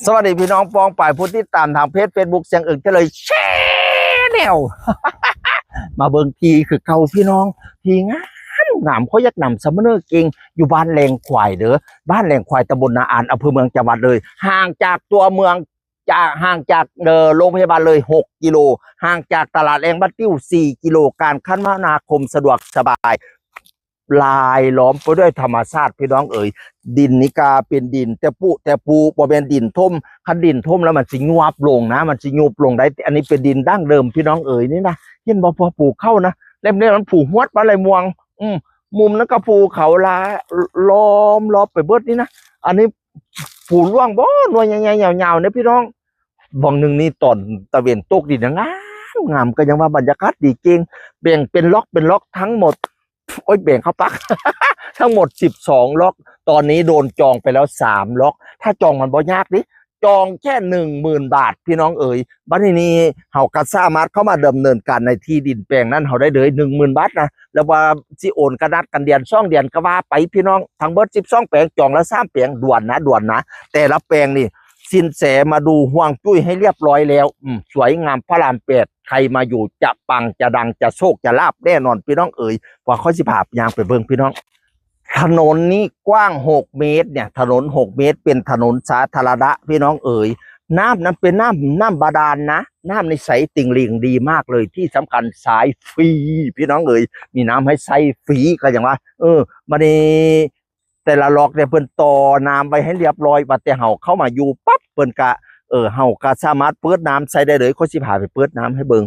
สวัสดีพี่น้องปองป่ายผู้ที่ตามทางเพจเฟซบุ๊กเสียงอื่นก็เลยแชร์แนว มาเบิ่งทีคือเก่าพี่น้องทีงามเขายักนำซัมเมอร์เก่งอยู่บ้านแรงควายเด้อบ้านแรงควายตำบลนาอานอำเภอเมืองจังหวัดเลยห่างจากตัวเมืองห่างจากโรงพยาบาลเลย6 กิโลห่างจากตลาดแรงบ้านติ้ว4 กิโลการคมนาคมสะดวกสบายลายล้อมไปด้วยธรรมชาติพี่น้องเอ๋ยดินนิกาเป็นดินแต่ปูบ่เป็นดินท่มคันดินท่มแล้วมันสิงวบลงนะมันสิยุบลงได้อันนี้เป็นดินดั้งเดิมพี่น้องเอ๋ยนี่นะเห็นบ่พอปลูกเข้านะเล่มนี้มันผูกหวดปลาไหลมวงมุมนั้นก็ปูเขาลาล้อมรอบไปเบิดนี่นะอันนี้ปูร่วงบ่หน่วยใหญ่ๆยาวๆเนี่ยพี่น้องบ่งหนึ่งนี่ตอนตะเวนตกดินงามก็ยังว่าบรรยากาศดีเก่งแบ่งเป็นล็อกทั้งหมดโอ้ยแบ่งเข้าปัก ทั้งหมด12 ล็อกตอนนี้โดนจองไปแล้ว3 ล็อกถ้าจองมันบ่ยากดิจองแค่10,000 บาทพี่น้องเอ๋ยบัดนี้เฮาก็สามารถเข้ามาดำเนินการในที่ดินแปลงนั้นเฮาได้เลย10,000 บาทนะแล้วว่าสิโอนกระนัดกันเดือน2 เดือนก็ว่าไปพี่น้องทั้งเบิด12 แปลงจองแล้ว3 แปลงด่วนนะแต่ละแปลงนี่สินแสมาดูห่วงจุ้ยให้เรียบร้อยแล้วสวยงามพระราม8ใครมาอยู่จะปังจะดังจะโชคจะลาบแน่นอนพี่น้องเอ๋ยว่าเขาสิพายางไปเบิ่งพี่น้องถนนนี้กว้าง6 เมตรเนี่ยถนน6 เมตรเป็นถนนสาธารณะพี่น้องเอ๋ยน้ำนั้นเป็นน้ำบาดาลนะน้ำในใสติ่งหลิงดีมากเลยที่สำคัญสายฟรีพี่น้องเอ๋ยมีน้ำให้ใส่ฟรีก็อย่างว่ามาในแต่ละล็อกเนี่ยเพิ่นต่อน้ำไปให้เรียบร้อยบัดแต่เฮาเข้ามาอยู่ปั๊บเพิ่นกะเฮาก็สามารถเปิดน้ำใส่ได้เลยเขาสิพาไปเปิดน้ำให้เบิ่ง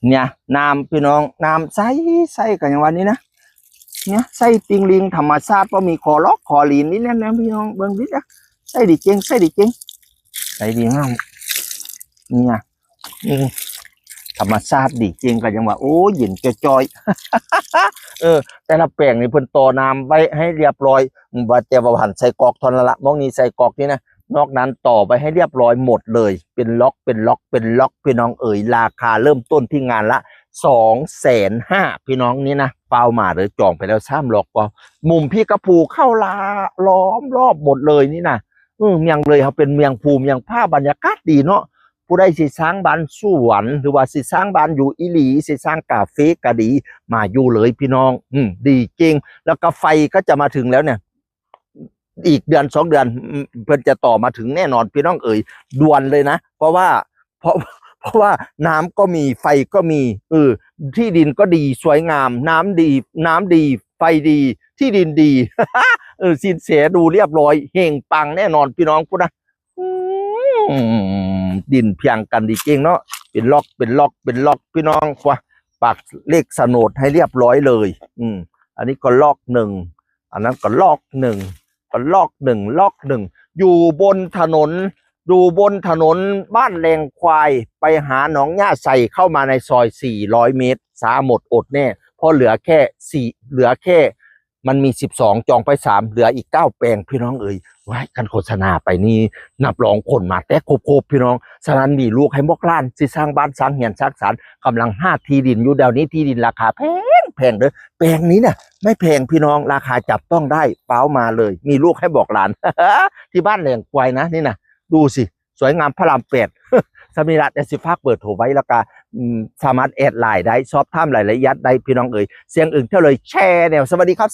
เนี่ยน้ำพี่น้องน้ำใสกันอย่างวันนี้นะเนี่ยใส่ติงลิงธรรมชาติก็มีคอล็อกคอลีนนี่นะพี่น้องเบิ่งดิจ้ะใส่ดีเก่งใส่ดีมากเนี่ยธรรมชาติดีเก่งกันอย่างว่าโอ้เย็นจอยแต่ละแปลงนี่เพิ่นต่อน้ำไว้ให้เรียบร้อยว่าแต่ว่าหันใส่กอกทอนละมองนี้ใส่กอกนี่นะนอกนั้นต่อไปให้เรียบร้อยหมดเลยเป็นล็อกพี่น้องเอ๋ยราคาเริ่มต้นที่งานละ250,000พี่น้องนี่นะเปล่ามาเลยจองไปแล้ว3 ล็อกก็มุมพี่กระพูเข้าล้อมรอบหมดเลยนี่นะเมียงเลยเขาเป็นเมียงภูมิเมียงผ้าบรรยากาศดีเนาะผู้ใดสิสร้างบ้านสวนหรือว่าสิสร้างบ้านอยู่อีหลีสิสร้างกาเฟ่ก็ดีมาอยู่เลยพี่น้องดีจริงแล้วก็ไฟก็จะมาถึงแล้วเนี่ยอีกเดือน2 เดือนเพิ่นจะต่อมาถึงแน่นอนพี่น้องเอ๋ยด่วนเลยนะเพราะว่าน้ำก็มีไฟก็มีที่ดินก็ดีสวยงามน้ำดีไฟดีที่ดินดี สินเสียดูเรียบร้อยเฮงปังแน่นอนพี่น้องพูดนะดินเพียงกันดีเก่งเนาะเป็นล็อกพี่น้องว่าปักเลขโฉนดให้เรียบร้อยเลยอันนี้ก็ล็อก1อันนั้นก็ล็อก1ก็ล็อก1อยู่บนถนนบ้านแรงควายไปหาหนองหญ้าใส่เข้ามาในซอย400 เมตรสาหมดอดแน่เพราะเหลือแค่มันมี12จองไป3เหลืออีก9 แปลงพี่น้องเอ๋ยไว้กันโฆษณาไปนี่นับรองคนมาแต่ครบพี่น้องฉะนั้นมีลูกให้บอกล้านสิสร้างบ้านสร้างเหียนสร้างศาลกำลังที่ดินอยู่เดี๋ยวนี้ที่ดินราคาแพงเด้อแปลงนี้เนี่ยไม่แพงพี่น้องราคาจับต้องได้เป้ามาเลยมีลูกให้บอกหลาน ที่บ้านแหล่งควายนะนี่นะดูสิสวยงามพระราม8สมิรัตสิภาคเปิดโถไว้แล้วก็สามารถแอดไลน์ได้ชอบท่ามหลายยัดได้พี่น้องเอ๋ยเสียงอื่นเท่าเลยแชร์แนวสวัสดีครับ